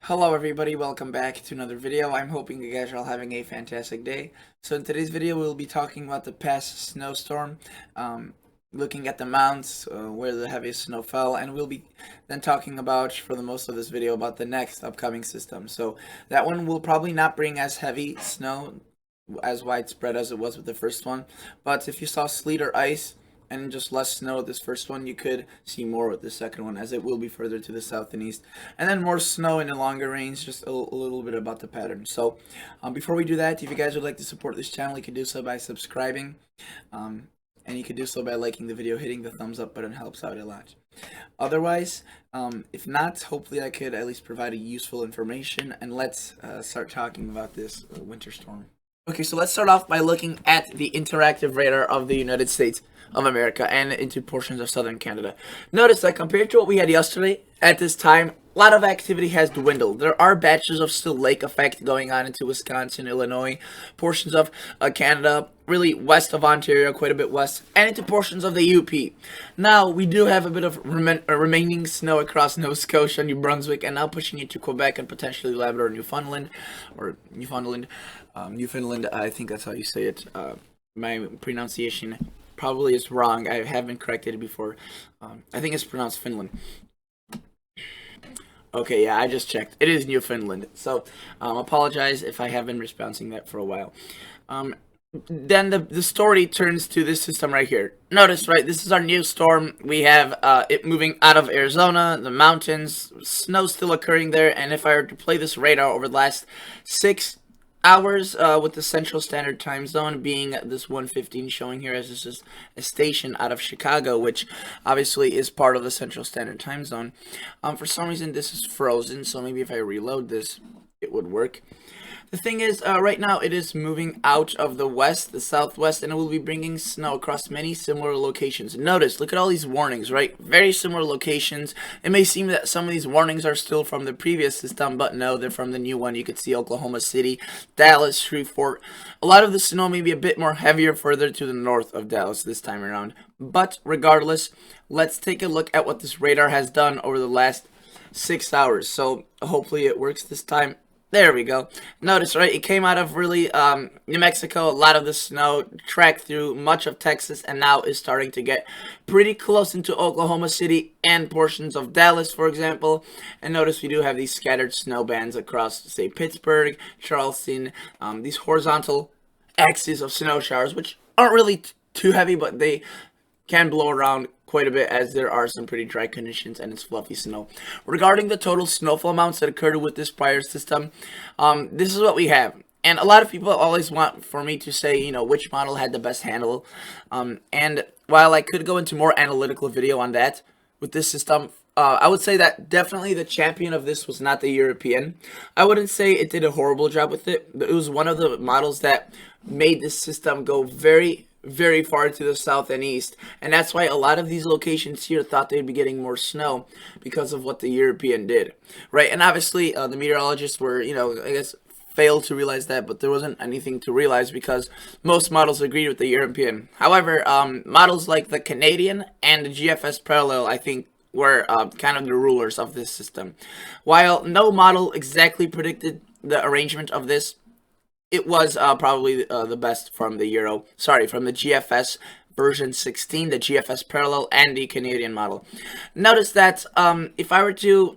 Hello everybody, welcome back to another video. I'm hoping you guys are all having a fantastic day. So in today's video we'll be talking about the past snowstorm, looking at the mounts where the heaviest snow fell, and we'll be then talking about, for the most of this video, about the next upcoming system. So that one will probably not bring as heavy snow, as widespread as it was with the first one, but if you saw sleet or ice and just less snow with this first one, you could see more with the second one, as it will be further to the south and east, and then more snow in the longer range. Just a little bit about the pattern. So before we do that, if you guys would like to support this channel, you can do so by subscribing, and you can do so by liking the video. Hitting the thumbs up button helps out a lot. Otherwise, if not, hopefully I could at least provide a useful information, and let's start talking about this winter storm. Okay, so let's start off by looking at the interactive radar of the United States of America and into portions of southern Canada. Notice that compared to what we had yesterday, at this time, a lot of activity has dwindled. There are batches of still lake effect going on into Wisconsin, Illinois, portions of Canada, really west of Ontario, quite a bit west, and into portions of the UP. Now, we do have a bit of remaining snow across Nova Scotia, New Brunswick, and now pushing into Quebec and potentially Labrador, Newfoundland, Newfoundland, I think that's how you say it. My pronunciation probably is wrong. I have been corrected before. I think it's pronounced Finland. Okay, yeah, I just checked. It is Newfoundland. So, apologize if I have been mispronouncing that for a while. Then the story turns to this system right here. Notice, right, this is our new storm. We have it moving out of Arizona, the mountains, snow still occurring there, and if I were to play this radar over the last 6 hours with the Central Standard Time Zone being this 1:15 showing here, as this is a station out of Chicago, which obviously is part of the Central Standard Time Zone. For some reason this is frozen, so maybe if I reload this it would work. The thing is, right now it is moving out of the west, the southwest, and it will be bringing snow across many similar locations. Notice, look at all these warnings, right? Very similar locations. It may seem that some of these warnings are still from the previous system, but no, they're from the new one. You could see Oklahoma City, Dallas, Shreveport. A lot of the snow may be a bit more heavier further to the north of Dallas this time around. But regardless, let's take a look at what this radar has done over the last 6 hours. So hopefully it works this time. There we go. Notice, right, it came out of really New Mexico. A lot of the snow tracked through much of Texas and now is starting to get pretty close into Oklahoma City and portions of Dallas, for example. And notice we do have these scattered snow bands across, say, Pittsburgh, Charleston, these horizontal axes of snow showers, which aren't really too heavy, but they can blow around quite a bit, as there are some pretty dry conditions and it's fluffy snow. Regarding the total snowfall amounts that occurred with this prior system, this is what we have. And a lot of people always want for me to say, you know, which model had the best handle. And while I could go into more analytical video on that with this system, I would say that definitely the champion of this was not the European. I wouldn't say it did a horrible job with it. It was one of the models that made this system go very far to the south and east, and that's why a lot of these locations here thought they'd be getting more snow because of what the European did, right? And obviously the meteorologists were, you know, I guess failed to realize that, but there wasn't anything to realize because most models agreed with the European. However, models like the Canadian and the GFS parallel, I think, were kind of the rulers of this system. While no model exactly predicted the arrangement of this, it was probably the best from the from the GFS version 16, the GFS parallel, and the Canadian model. Notice that if I were to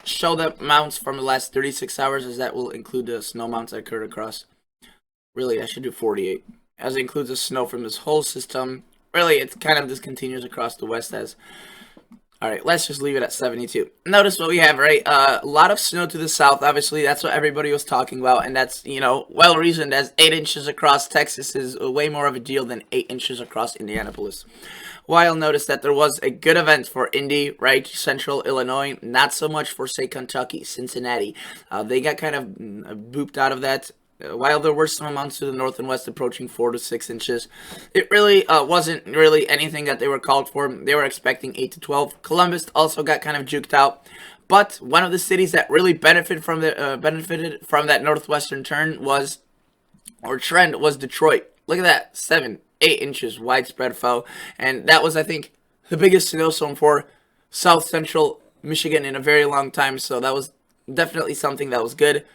show the mounts from the last 36 hours, as that will include the snow mounts that occurred across, really I should do 48, as it includes the snow from this whole system. Really, it's kind of discontinuous across the west as... Alright, let's just leave it at 72. Notice what we have, right? A lot of snow to the south, obviously. That's what everybody was talking about, and that's, you know, well reasoned, as 8 inches across Texas is way more of a deal than 8 inches across Indianapolis. While notice that there was a good event for Indy, right? Central Illinois, not so much for, say, Kentucky, Cincinnati. They got kind of booped out of that. While there were some amounts to the north and west approaching 4 to 6 inches, it really wasn't really anything that they were called for. They were expecting 8 to 12. Columbus also got kind of juked out. But one of the cities that really benefited from that northwestern turn was, or trend, was Detroit. Look at that, 7, 8 inches widespread fall. And that was, I think, the biggest snowstorm for south central Michigan in a very long time. So that was definitely something that was good.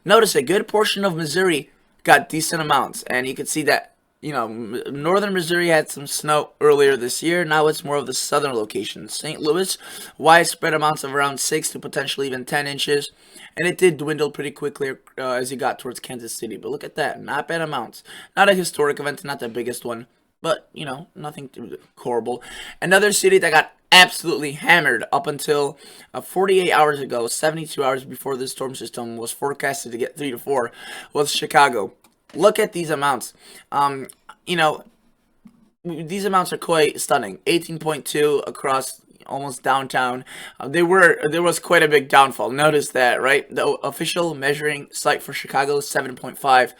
Notice a good portion of Missouri got decent amounts, and you can see that northern Missouri had some snow earlier this year. Now it's more of the southern locations. St. Louis, widespread amounts of around 6 to potentially even 10 inches, and it did dwindle pretty quickly as you got towards Kansas City. But look at that, not bad amounts. Not a historic event, not the biggest one, but nothing too horrible. Another city that got absolutely hammered up until 48 hours ago, 72 hours before the storm system was forecasted to get 3 to 4, was Chicago. Look at these amounts. These amounts are quite stunning. 18.2 across almost downtown. There was quite a big downfall. Notice that, right? The official measuring site for Chicago is 7.5,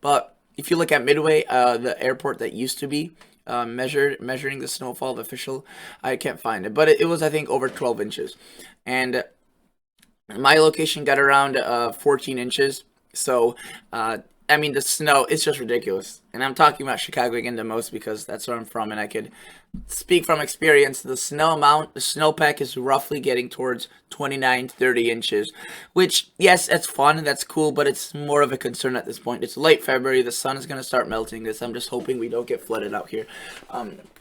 but if you look at Midway, the airport that used to be measuring the snowfall, the official, I can't find it, but it was, I think, over 12 inches, and my location got around 14 inches. So the snow, it's just ridiculous. And I'm talking about Chicago again the most because that's where I'm from, and I could speak from experience. The snowpack is roughly getting towards 29, 30 inches, which, yes, that's fun, that's cool, but it's more of a concern at this point. It's late February, the sun is going to start melting this. I'm just hoping we don't get flooded out here.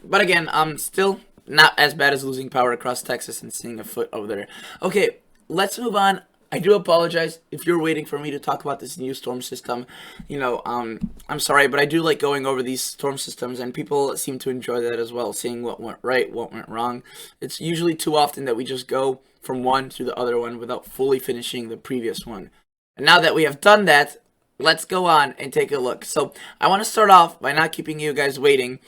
But again, still not as bad as losing power across Texas and seeing a foot over there. Okay, let's move on. I do apologize if you're waiting for me to talk about this new storm system. I'm sorry, but I do like going over these storm systems, and people seem to enjoy that as well, seeing what went right, what went wrong. It's usually too often that we just go from one to the other one without fully finishing the previous one. And now that we have done that, let's go on and take a look. So I want to start off by not keeping you guys waiting.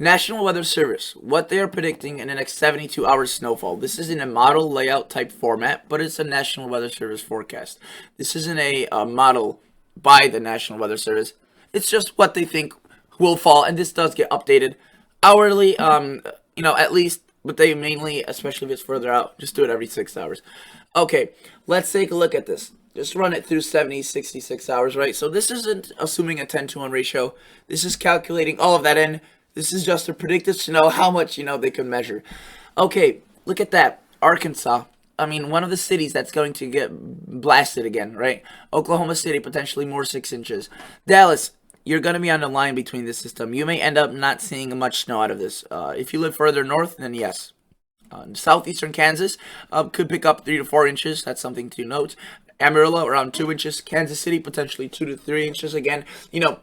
National Weather Service, what they are predicting in the next 72 hours snowfall. This is in a model layout type format, but it's a National Weather Service forecast. This isn't a model by the National Weather Service. It's just what they think will fall, and this does get updated hourly, at least, but they mainly, especially if it's further out, just do it every 6 hours. Okay, let's take a look at this. Just run it through 70, 66 hours, right? So this isn't assuming a 10-to-1 ratio. This is calculating all of that in. This is just a predicted snow, how much, they can measure. Okay, look at that. Arkansas. One of the cities that's going to get blasted again, right? Oklahoma City, potentially more 6 inches. Dallas, you're going to be on the line between this system. You may end up not seeing much snow out of this. If you live further north, then yes. Southeastern Kansas could pick up 3 to 4 inches. That's something to note. Amarillo around 2 inches. Kansas City potentially 2 to 3 inches again.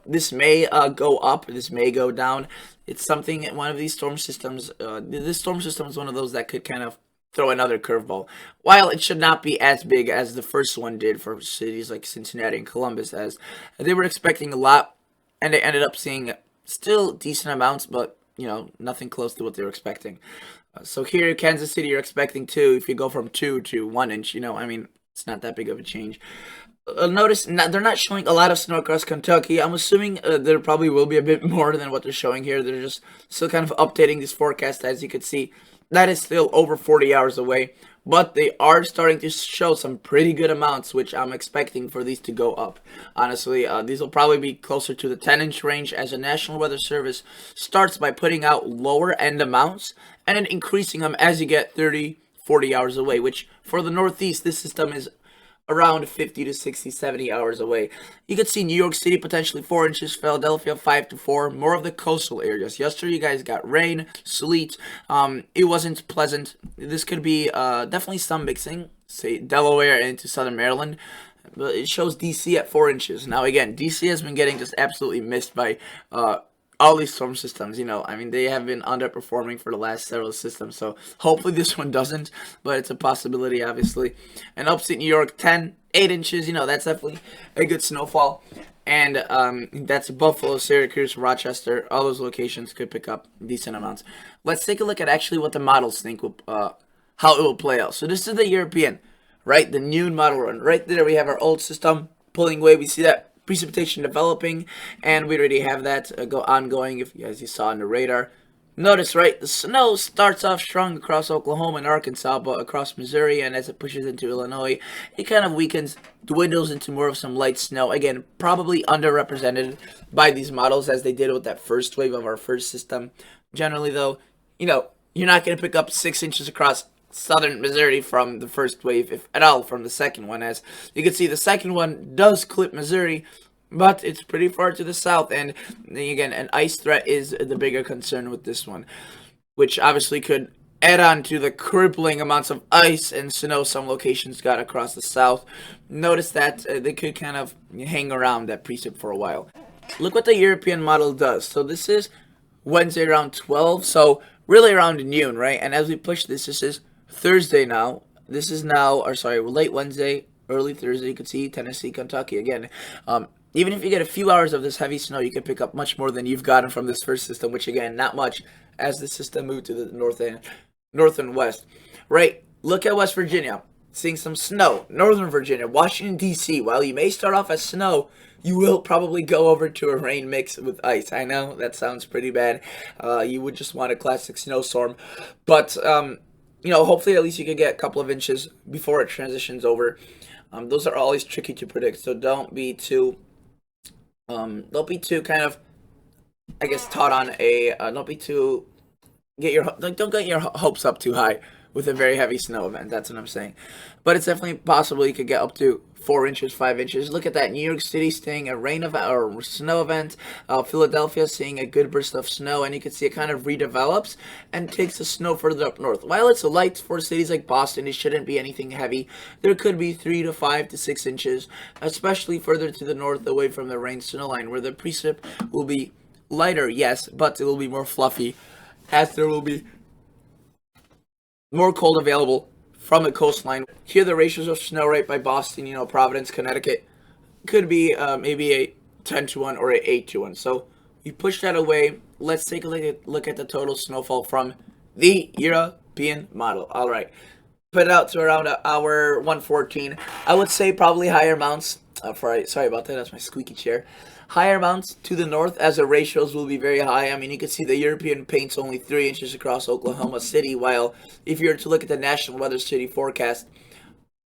This may go up. This may go down. It's something, one of these storm systems. This storm system is one of those that could kind of throw another curveball. While it should not be as big as the first one did for cities like Cincinnati and Columbus, as they were expecting a lot, and they ended up seeing still decent amounts, but nothing close to what they were expecting. So here, Kansas City, you're expecting 2. If you go from 2 to 1 inch, it's not that big of a change. Notice they're not showing a lot of snow across Kentucky. I'm assuming there probably will be a bit more than what they're showing here. They're just still kind of updating this forecast. As you can see, that is still over 40 hours away. But they are starting to show some pretty good amounts, which I'm expecting for these to go up. Honestly, these will probably be closer to the 10-inch range, as the National Weather Service starts by putting out lower-end amounts and then increasing them as you get 30, 40 hours away, which for the Northeast, this system is around 50 to 60, 70 hours away. You could see New York City potentially 4 inches, Philadelphia 5 to 4, more of the coastal areas. Yesterday you guys got rain, sleet. It wasn't pleasant. This could be definitely some mixing, say Delaware into southern Maryland. But it shows DC at 4 inches. Now again, DC has been getting just absolutely missed by all these storm systems. They have been underperforming for the last several systems, so hopefully this one doesn't, but it's a possibility, obviously. And upstate New York, 8 inches, that's definitely a good snowfall. And that's Buffalo, Syracuse, Rochester. All those locations could pick up decent amounts. Let's take a look at actually what the models think how it will play out. So this is the European, right? The new model run. Right there we have our old system pulling away. We see that precipitation developing, and we already have that ongoing, as you saw on the radar. Notice, right, the snow starts off strong across Oklahoma and Arkansas, but across Missouri, and as it pushes into Illinois, it kind of weakens, dwindles into more of some light snow. Again, probably underrepresented by these models, as they did with that first wave of our first system. Generally, though, you're not going to pick up 6 inches across southern Missouri from the first wave, if at all from the second one. As you can see, the second one does clip Missouri, but it's pretty far to the south. And again, an ice threat is the bigger concern with this one, which obviously could add on to the crippling amounts of ice and snow some locations got across the south. Notice that they could kind of hang around that precip for a while. Look what the European model does. So this is Wednesday around 12, so really around noon, right? And as we push this is Thursday now. This is now, or sorry, late Wednesday, early Thursday. You can see Tennessee, Kentucky again. Even if you get a few hours of this heavy snow, you can pick up much more than you've gotten from this first system, which again, not much as the system moved to the north and west. Right, look at West Virginia, seeing some snow. Northern Virginia, Washington, D.C., while you may start off as snow, you will probably go over to a rain mix with ice. I know, that sounds pretty bad. You would just want a classic snowstorm. But, hopefully at least you could get a couple of inches before it transitions over. Those are always tricky to predict, so don't be too kind of, I guess, taught on don't be too, don't get your hopes up too high with a very heavy snow event. That's what I'm saying. But it's definitely possible you could get up to 4 inches, 5 inches. Look at that. New York City seeing a rain event or snow event. Philadelphia seeing a good burst of snow, and you can see it kind of redevelops and takes the snow further up north. While it's light for cities like Boston, it shouldn't be anything heavy. There could be 3 to 5 to 6 inches, especially further to the north away from the rain snow line, where the precip will be lighter, yes, but it will be more fluffy, as there will be more cold available from the coastline. Here the ratios of snow right by Boston, Providence, Connecticut, could be maybe a 10 to 1 or a 8 to 1. So we push that away. Let's take a look at the total snowfall from the European model. All right. Put it out to around hour 1:14. I would say probably higher amounts. Sorry about that. That's my squeaky chair. Higher amounts to the north, as the ratios will be very high. I mean, you can see the European paint's only 3 inches across Oklahoma City, while if you were to look at the National Weather City forecast,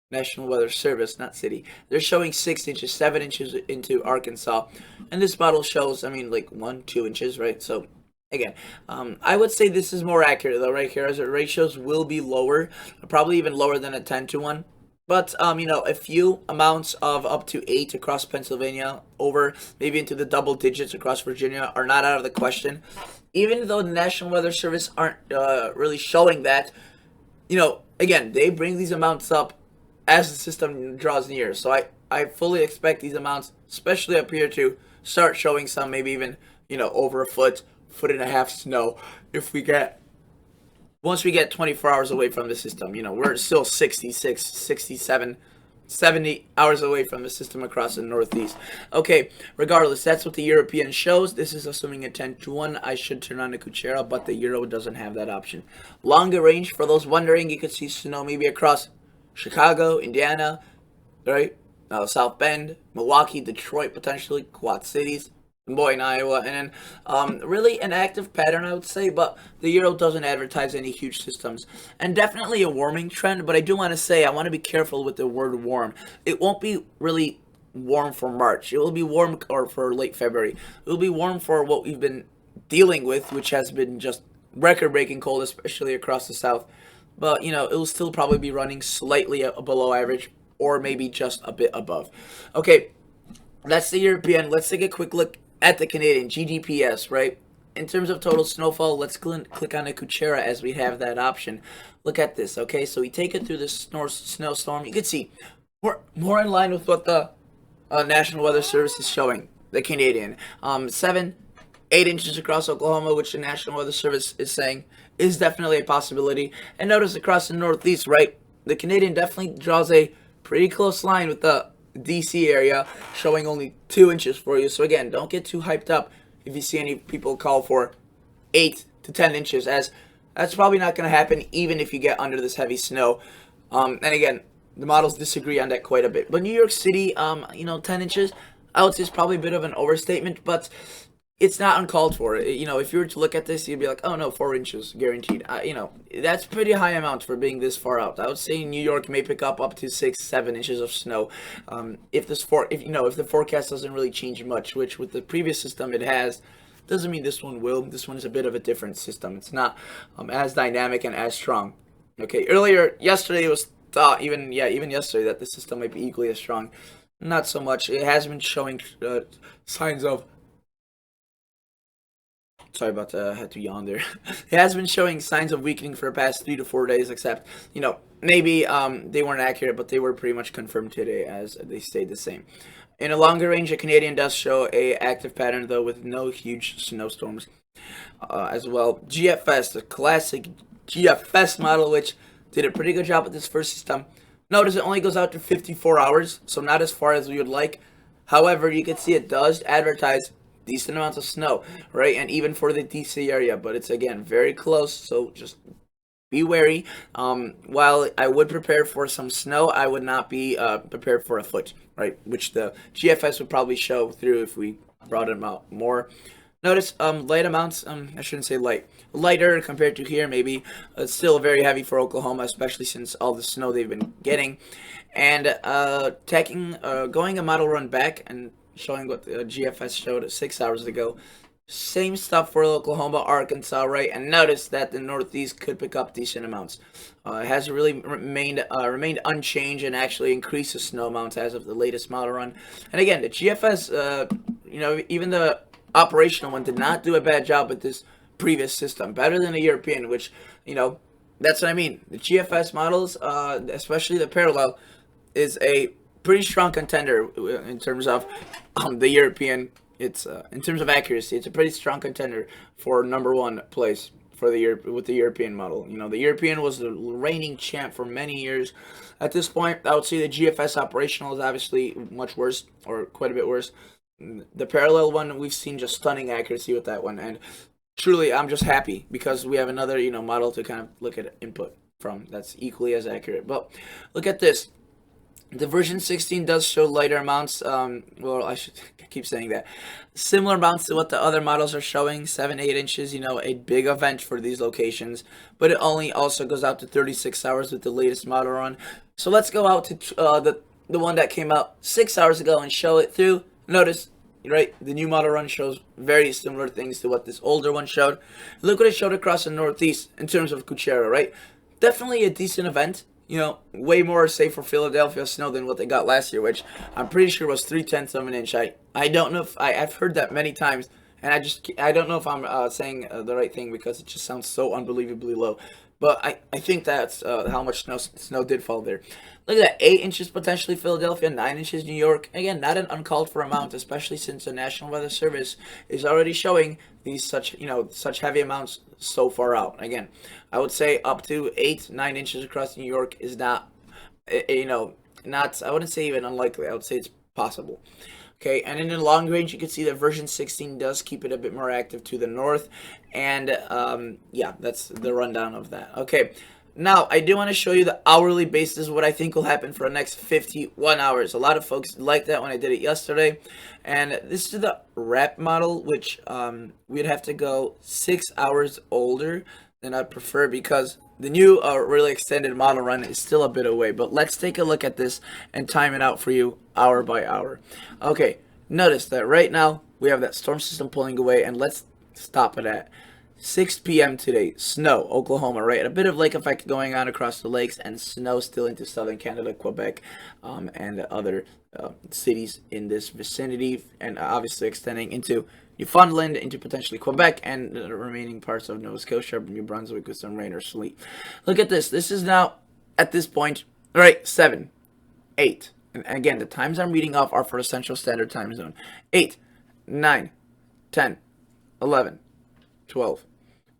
National Weather Service, not city, they're showing 6 inches, 7 inches into Arkansas. And this model shows, like 1, 2 inches, right? So, again, I would say this is more accurate, though, right here, as the ratios will be lower, probably even lower than a 10 to 1. But, a few amounts of up to 8 across Pennsylvania, over maybe into the double digits across Virginia, are not out of the question. Even though the National Weather Service aren't really showing that, again, they bring these amounts up as the system draws near. So I fully expect these amounts, especially up here, to start showing some, maybe even, over a foot and a half snow if we get once we get 24 hours away from the system. We're still 66, 67, 70 hours away from the system across the northeast. Okay, regardless, that's what the European shows. This is assuming a 10 to 1. I should turn on the Kuchera, but the Euro doesn't have that option. Longer range, for those wondering, you could see snow maybe across Chicago, Indiana, right? South Bend, Milwaukee, Detroit, potentially, Quad Cities, Des Moines, Iowa, and then really an active pattern, I would say, but the Euro doesn't advertise any huge systems. And definitely a warming trend, but I do want to say, I want to be careful with the word warm. It won't be really warm for March. It will be warm, or for late February. It will be warm for what we've been dealing with, which has been just record-breaking cold, especially across the south. But, it will still probably be running slightly below average, or maybe just a bit above. Okay, that's the European. Let's take a quick look at the Canadian, GDPS, right? In terms of total snowfall, let's click on the Kuchera as we have that option. Look at this, okay? So we take it through this snowstorm. You can see we're more in line with what the National Weather Service is showing, the Canadian. 7, 8 inches across Oklahoma, which the National Weather Service is saying is definitely a possibility. And notice across the northeast, right? The Canadian definitely draws a pretty close line with the DC area, showing only 2 inches for you. So again, don't get too hyped up if you see any people call for 8 to 10 inches, as that's probably not going to happen even if you get under this heavy snow. And again, the models disagree on that quite a bit. But New York City, 10 inches, I would say is probably a bit of an overstatement, but it's not uncalled for. If you were to look at this, you'd be like, oh no, 4 inches guaranteed. That's pretty high amount for being this far out. I would say New York may pick up to 6, 7 inches of snow. If the forecast doesn't really change much, which with the previous system it has, doesn't mean this one will. This one is a bit of a different system. It's not as dynamic and as strong. Okay, earlier yesterday it was thought even yesterday that the system might be equally as strong. Not so much. It has been showing signs of. Sorry about that. I had to yawn there. It has been showing signs of weakening for the past 3 to 4 days. Except maybe they weren't accurate, but they were pretty much confirmed today as they stayed the same. In a longer range, the Canadian does show a active pattern though with no huge snowstorms as well. GFS, the classic GFS model, which did a pretty good job with this first system. Notice it only goes out to 54 hours, so not as far as we would like. However, you can see it does advertise decent amounts of snow, right? And even for the DC area, but it's again very close, so just be wary. While I would prepare for some snow, I would not be prepared for a foot, right? Which the GFS would probably show through if we brought them out more. Notice light amounts, I shouldn't say light, lighter compared to here maybe. It's still very heavy for Oklahoma, especially since all the snow they've been getting. And going a model run back and showing what the GFS showed 6 hours ago. Same stuff for Oklahoma, Arkansas, right? And notice that the Northeast could pick up decent amounts. It has really remained unchanged and actually increased the snow amounts as of the latest model run. And again, the GFS, even the operational one did not do a bad job with this previous system. Better than the European, which, that's what I mean. The GFS models, especially the parallel, is a pretty strong contender in terms of the European. It's in terms of accuracy, it's a pretty strong contender for #1 place for with the European model. The European was the reigning champ for many years. At this point, I would say the GFS operational is obviously much worse, or quite a bit worse. The parallel one, we've seen just stunning accuracy with that one, and truly, I'm just happy because we have another model to kind of look at input from that's equally as accurate. But look at this. The version 16 does show lighter amounts. Well, I should keep saying that. Similar amounts to what the other models are showing, 7-8 inches. A big event for these locations, but it only also goes out to 36 hours with the latest model run. So let's go out to the one that came out 6 hours ago and show it through. Notice, right, the new model run shows very similar things to what this older one showed. Look what it showed across the Northeast in terms of Cuchera, right? Definitely a decent event. Way more safe for Philadelphia snow than what they got last year, which I'm pretty sure was 3/10 of an inch. I don't know if I've heard that many times, and I don't know if I'm saying the right thing because it just sounds so unbelievably low. But I think that's how much snow did fall there. Look at that, 8 inches potentially Philadelphia, 9 inches New York. Again, not an uncalled for amount, especially since the National Weather Service is already showing these such heavy amounts so far out. Again, I would say up to 8-9 inches across New York is not, not, I wouldn't say even unlikely. I would say it's possible. Okay, and in the long range, you can see that version 16 does keep it a bit more active to the north. And yeah, that's the rundown of that. Okay, now I do want to show you the hourly basis, what I think will happen for the next 51 hours. A lot of folks liked that when I did it yesterday. And this is the wrap model, which we'd have to go 6 hours older than I'd prefer because the new really extended model run is still a bit away. But let's take a look at this and time it out for you hour by hour. Okay, notice that right now we have that storm system pulling away, and let's stop it at 6 p.m. today. Snow, Oklahoma, right? A bit of lake effect going on across the lakes, and snow still into southern Canada, Quebec, and other cities in this vicinity, and obviously extending into Newfoundland, into potentially Quebec, and the remaining parts of Nova Scotia, New Brunswick with some rain or sleet. Look at this. This is now, at this point, right, 7, 8. And again, the times I'm reading off are for the Central Standard Time Zone. 8, 9, 10, 11, 12,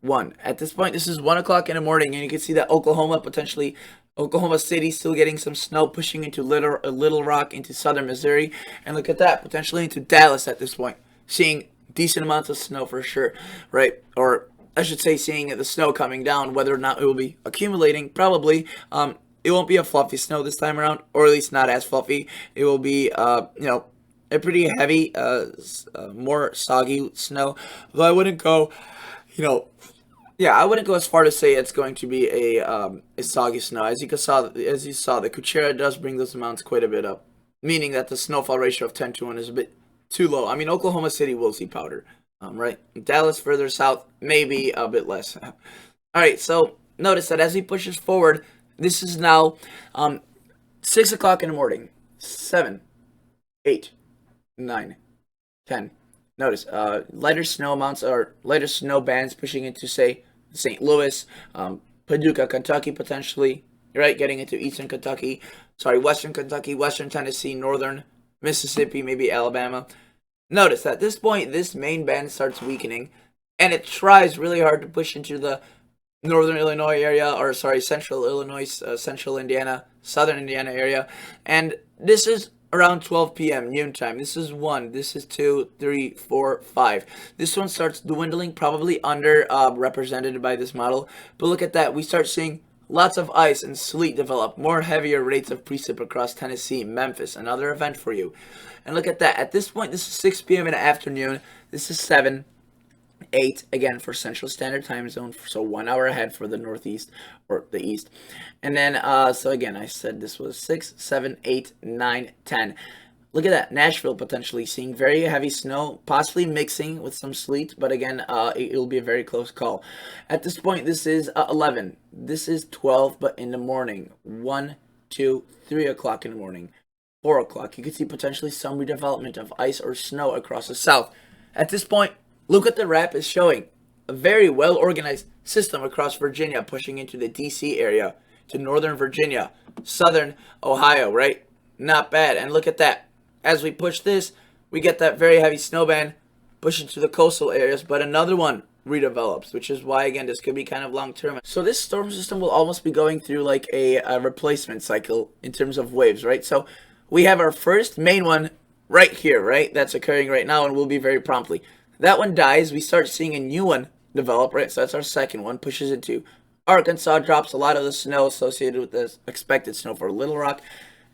1. At this point, this is 1 o'clock in the morning, and you can see that Oklahoma City still getting some snow, pushing into Little Rock, into southern Missouri. And look at that, potentially into Dallas at this point. Seeing decent amounts of snow for sure, right? Or I should say seeing the snow coming down, whether or not it will be accumulating, probably. It won't be a fluffy snow this time around, or at least not as fluffy. It will be, a pretty heavy, more soggy snow. Though I wouldn't go, I wouldn't go as far to say it's going to be a soggy snow. As you saw, the Cuchera does bring those amounts quite a bit up, meaning that the snowfall ratio of 10-1 is a bit too low. I mean, Oklahoma City will see powder, right? Dallas further south, maybe a bit less. All right, so notice that as he pushes forward, this is now 6 o'clock in the morning. 7, 8, 9, 10. Notice lighter snow amounts or lighter snow bands pushing into, say, St. Louis, Paducah, Kentucky, potentially, right? Getting into eastern Kentucky, western Kentucky, western Tennessee, northern Mississippi, maybe Alabama. Notice that at this point, this main band starts weakening, and it tries really hard to push into the northern Illinois area, or central Illinois, central Indiana, southern Indiana area. And this is around 12 p.m. noon time. This is 1, this is 2, 3, 4, 5. This one starts dwindling, probably under represented by this model. But look at that. We start seeing lots of ice and sleet develop, more heavier rates of precip across Tennessee, Memphis, another event for you. And look at that. At this point, this is 6 p.m. in the afternoon. This is 7, 8, again, for Central Standard Time Zone, so 1 hour ahead for the Northeast or the East. And then, so again, I said this was 6, 7, 8, 9, 10. Look at that. Nashville potentially seeing very heavy snow, possibly mixing with some sleet, but again, it'll be a very close call. At this point, this is 11. This is 12, but in the morning. 1, 2, 3 o'clock in the morning. 4 o'clock. You could see potentially some redevelopment of ice or snow across the south. At this point, look what the wrap is showing. A very well-organized system across Virginia, pushing into the D.C. area, to northern Virginia, southern Ohio, right? Not bad. And look at that. As we push this, we get that very heavy snow band pushing to the coastal areas, but another one redevelops, which is why, again, this could be kind of long-term. So this storm system will almost be going through like a replacement cycle in terms of waves, right? So we have our first main one right here, right? That's occurring right now and will be very promptly. That one dies, we start seeing a new one develop, right? So that's our second one, pushes into Arkansas, drops a lot of the snow associated with the expected snow for Little Rock.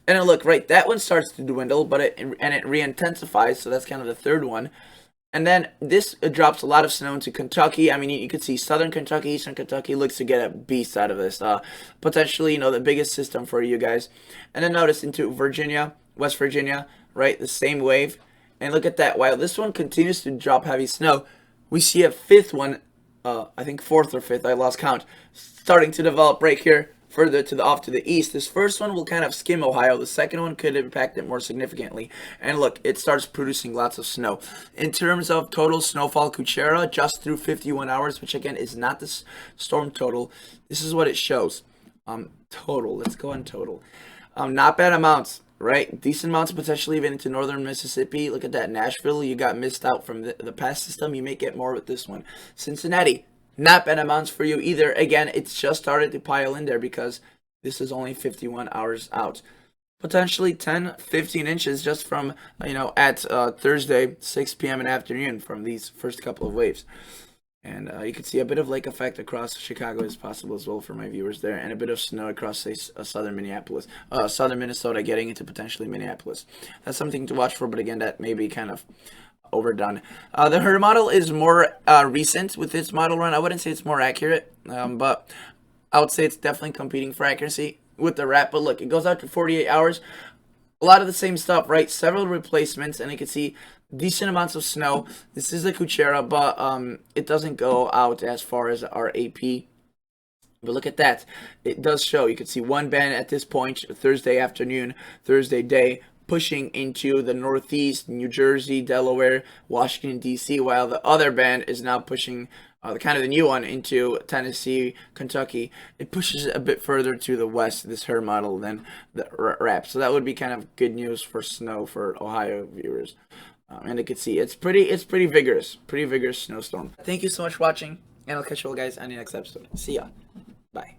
And then look, right, that one starts to dwindle, but it re-intensifies, so that's kind of the third one. And then this drops a lot of snow into Kentucky. I mean, you could see southern Kentucky, eastern Kentucky looks to get a beast out of this. Potentially, the biggest system for you guys. And then notice into Virginia, West Virginia, right, the same wave. And look at that. While this one continues to drop heavy snow, we see a fifth one, I think fourth or fifth, I lost count, starting to develop right here, further to the off to the east. This first one will kind of skim Ohio. The second one could impact it more significantly. And look, it starts producing lots of snow. In terms of total snowfall, Kuchera, just through 51 hours, which again is not the storm total. This is what it shows. Total. Let's go on total. Not bad amounts, right? Decent amounts, potentially even into northern Mississippi. Look at that. Nashville, you got missed out from the past system. You may get more with this one. Cincinnati. Not bad amounts for you either. Again, it's just started to pile in there because this is only 51 hours out. Potentially 10, 15 inches just from, at Thursday, 6 p.m. in the afternoon from these first couple of waves. And you can see a bit of lake effect across Chicago is possible as well for my viewers there. And a bit of snow across, say, southern Minneapolis, southern Minnesota getting into potentially Minneapolis. That's something to watch for, but again, that may be kind of overdone. The Her model is more recent with its model run. I wouldn't say it's more accurate, but I would say it's definitely competing for accuracy with the wrap. But look, it goes out to 48 hours. A lot of the same stuff, right? Several replacements, and you can see decent amounts of snow. This is the Kuchera, but it doesn't go out as far as our AP. But look at that. It does show. You can see one band at this point, Thursday afternoon, Thursday day, pushing into the Northeast, New Jersey, Delaware, Washington, D.C., while the other band is now pushing, the new one, into Tennessee, Kentucky. It pushes a bit further to the west, this Her model, than the wrap. So that would be kind of good news for snow for Ohio viewers. And you can see it's pretty vigorous snowstorm. Thank you so much for watching, and I'll catch you all guys on the next episode. See ya. Bye.